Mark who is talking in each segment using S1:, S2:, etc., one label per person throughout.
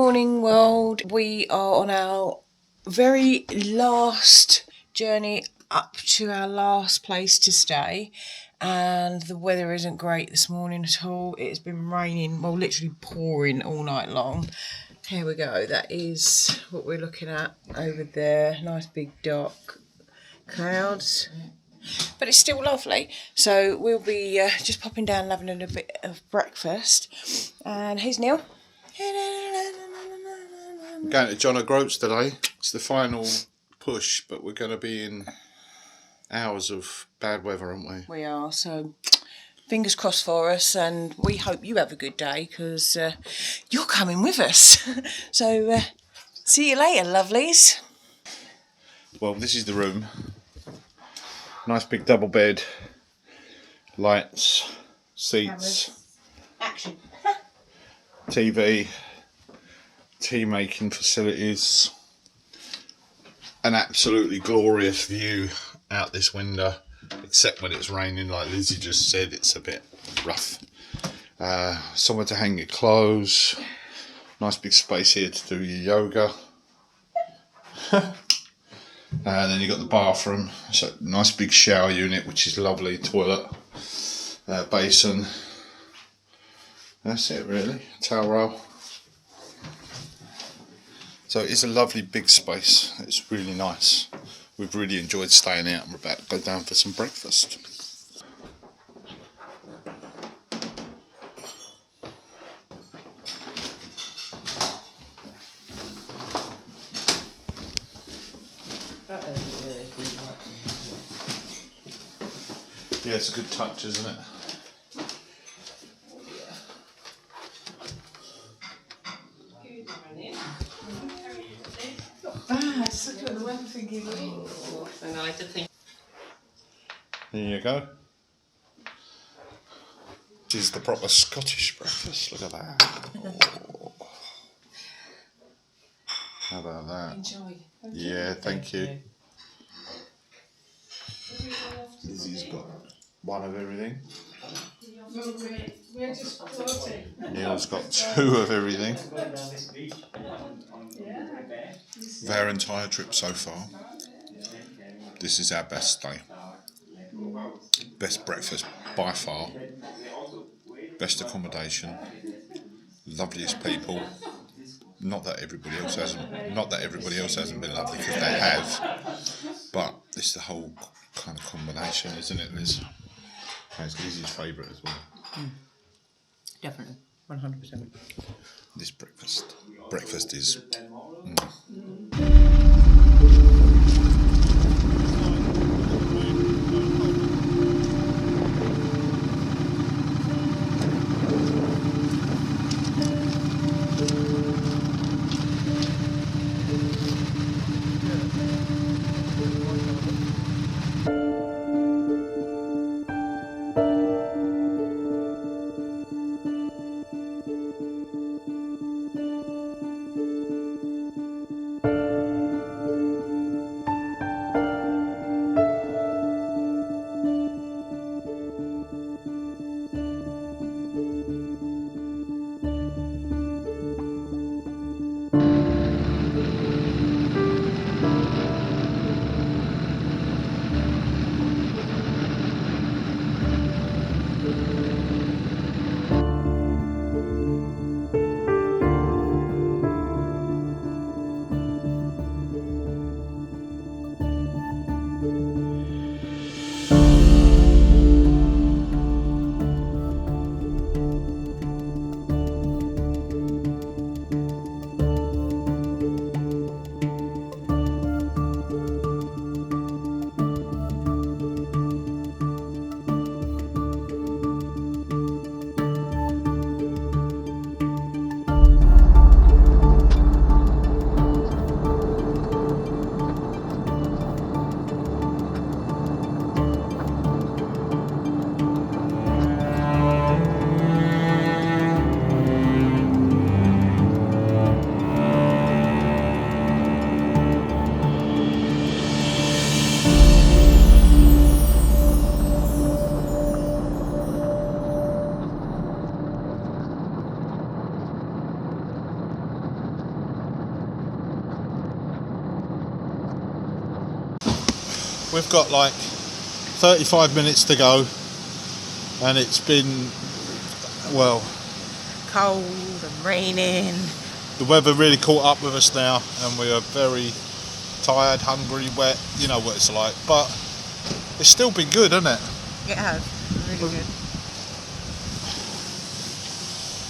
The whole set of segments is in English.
S1: morning, world. We are on our very last journey up to our last place to stay, and the weather isn't great this morning at all. It's been raining, well, literally pouring all night long. Here we go. That is what we're looking at over there. Nice big dark clouds. But it's still lovely. So we'll be just popping down and having a little bit of breakfast. And here's Neil.
S2: We're going to John O'Groats today. It's the final push, but we're going to be in hours of bad weather, aren't we?
S1: We are, so fingers crossed for us, and we hope you have a good day because you're coming with us. So see you later, lovelies.
S2: Well, this is the room. Nice big double bed, lights, seats,
S1: Action.
S2: TV, tea making facilities, an absolutely glorious view out this window, except when it's raining, like Lizzie just said, it's a bit rough. Somewhere to hang your clothes, nice big space here to do your yoga. And then you've got the bathroom, so nice big shower unit, which is lovely, toilet, basin. That's it really, towel roll. So it's a lovely big space, it's really nice. We've really enjoyed staying out and we're about to go down for some breakfast. Yeah, it's a good touch, isn't it? There you go. This is the proper Scottish breakfast. Look at that. Oh. How about that?
S1: Enjoy.
S2: Yeah, thank you. Lizzie's got one of everything. Neil's got two of everything. For our entire trip so far, this is our best day. Best breakfast by far. Best accommodation. Loveliest people. Not that everybody else hasn't been lovely, because they have. But it's the whole kind of combination, isn't it, Liz? It's Lizzie's favourite as well.
S1: Definitely, 100%.
S2: This breakfast is. we've got like 35 minutes to go, and it's been, well,
S1: cold and raining.
S2: The weather really caught up with us now, and we are very tired, hungry, wet, you know what it's like, but it's still been good, hasn't it?
S1: It has, really good.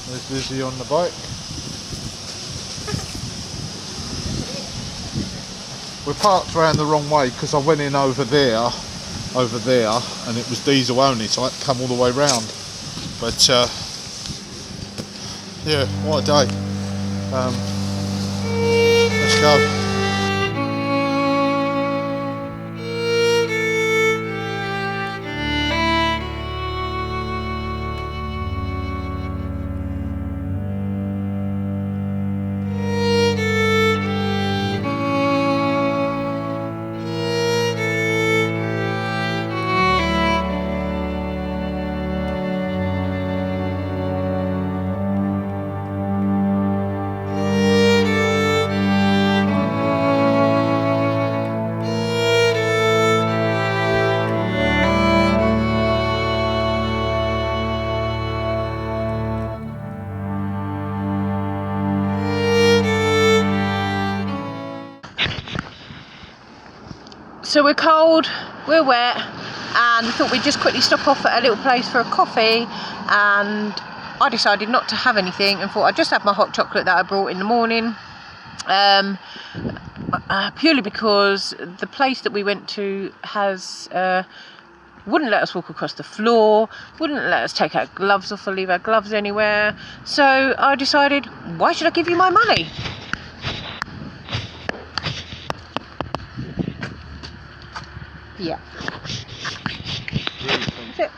S2: There's Lizzie on the bike. We're parked around the wrong way because I went in over there, and it was diesel only, so I had to come all the way round. But yeah, what a day. Let's go.
S1: So we're cold, we're wet, and we thought we'd just quickly stop off at a little place for a coffee, and I decided not to have anything and thought I'd just have my hot chocolate that I brought in the morning, purely because the place that we went to has wouldn't let us walk across the floor, wouldn't let us take our gloves off or leave our gloves anywhere. So I decided, why should I give you my money? Yeah. That's it.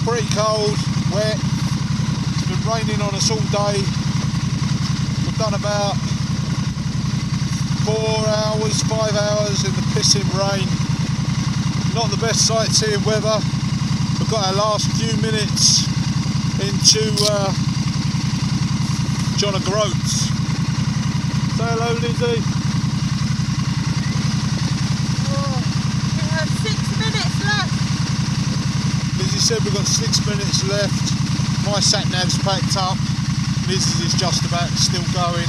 S2: Pretty cold, wet, it's been raining on us all day. We've done about 4 hours, 5 hours in the pissing rain. Not the best sightseeing weather. We've got our last few minutes into John O'Groats. Say hello, Lizzie.
S1: We have 6 minutes left.
S2: Lizzie said we've got 6 minutes left. My sat nav's packed up. Lizzie's is just about still going.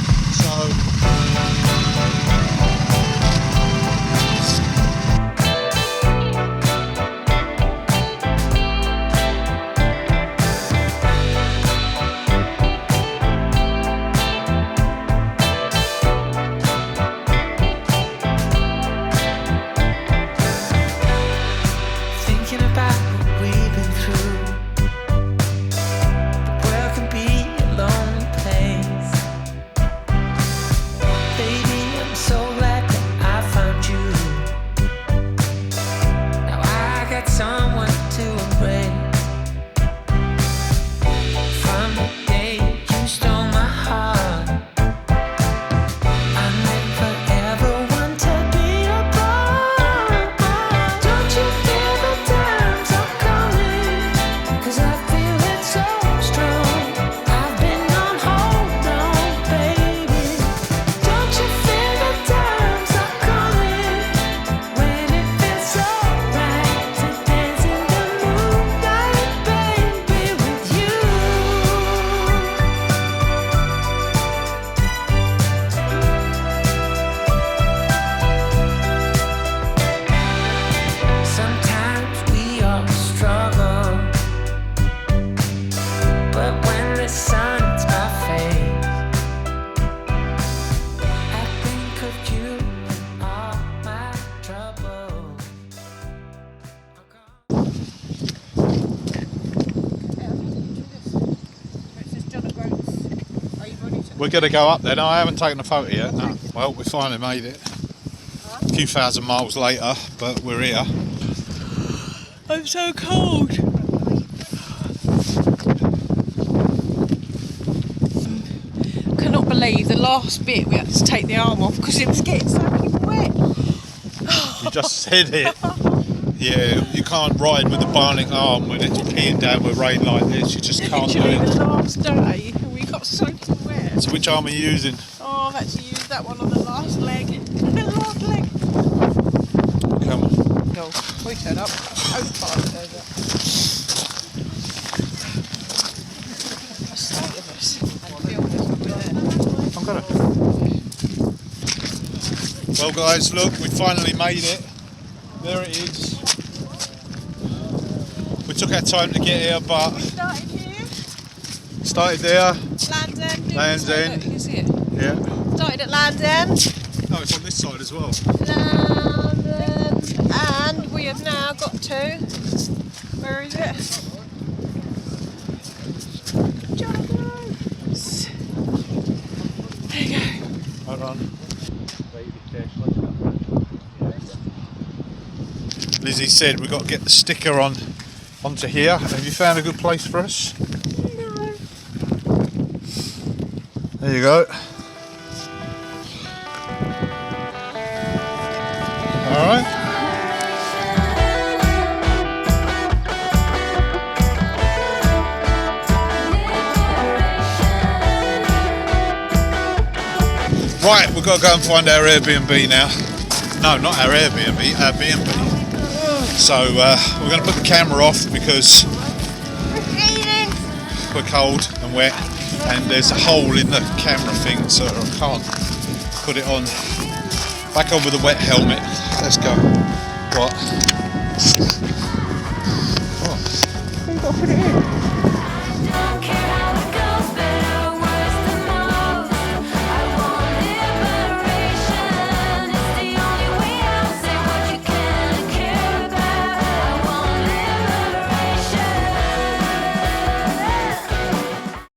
S2: We're going to go up there. No, I haven't taken a photo yet. No. Well, we finally made it. A few thousand miles later, but we're here.
S1: I'm so cold. Cannot believe the last bit we had to take the arm off because it was getting so wet.
S2: You just said it. Yeah, you can't ride with a bionic arm when it's peeing down with rain like this. You just can't do
S1: Literally
S2: it.
S1: the last day we got soaking wet.
S2: So which arm are you using?
S1: Oh, I've actually used that one on the last leg. The last leg.
S2: Come on.
S1: No, we turn up. Oh, fine, it goes up. The sight of us and feel this we're there.
S2: I'm gonna. Well, guys, look, we finally made it. There it is. We took our time to get here, but
S1: Started here.
S2: started there.
S1: Land's End.
S2: Land's End.
S1: Look, you can see it.
S2: Yeah.
S1: Started at Land's End.
S2: Oh, it's on this side as well.
S1: Land's End. And we have now got to. Where is it? Joggers. There you go.
S2: Hold on. Lizzie said we've got to get the sticker onto here. Have you found a good place for us?
S1: No.
S2: There you go. Alright. Right, we've got to go and find our Airbnb now. No, not our Airbnb, our B&B. So we're going to put the camera off because we're cold and wet and there's a hole in the camera thing, so I can't put it on. Back on with the wet helmet. Let's go. What? Oh.
S1: You've got to put it in.